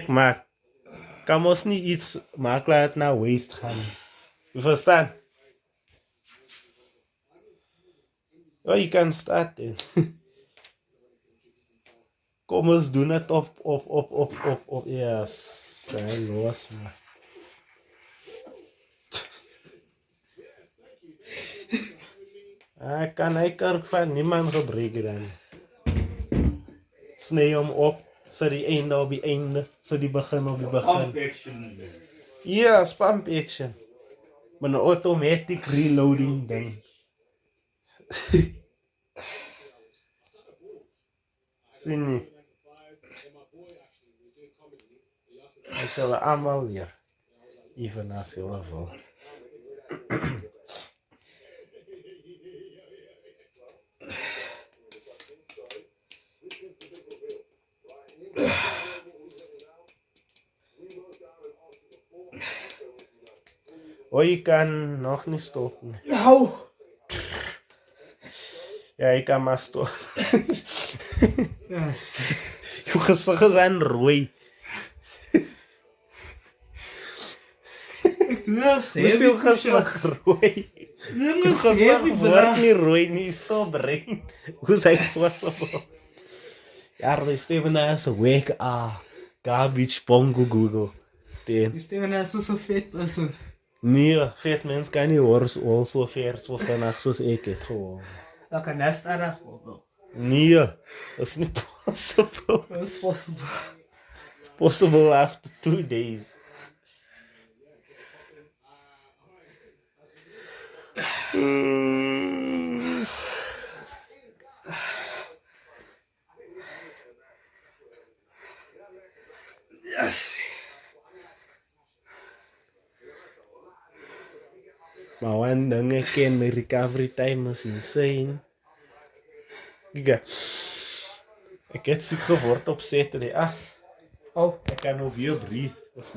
Maar kan ons niet iets maken dat het naar waste gaan? Je verstaan? Oh, je kan starten. Kom eens doen het op. Ja, zijn los, man. Hij kan ook van niemand gebruiken dan. Snij hem op, zo die einde op die einde, zo die begin op die begin. Ja, spam action. Maar een automatic reloading ding. Zie niet. We zullen allemaal weer. Even naar Silverville. Oh, je kan nog niet stoppen. Nou. Ja, je kan maar stoppen. Yes. Je gezichten zijn rooi. Ik doe wel Hoe is je gezicht rooi? Je gezicht wordt niet rooi, niet zo bruin. Hoe is hij possible? Ja, Steven is weak. Garbage pongo Google. Je Steven is zo'n vet person. Nee, vet mens kan niet worden zo ver zoals vandaag zoals ik het gewoon. Dat kan nest erg worden. Nee, dat is niet possible. Dat is possible. Possible after 2 days. Yes. Maar one thing I can, my recovery time is insane. Kijk, ik heb ziek geworden op Saturday. Ik kan nog weer breathe. Dat is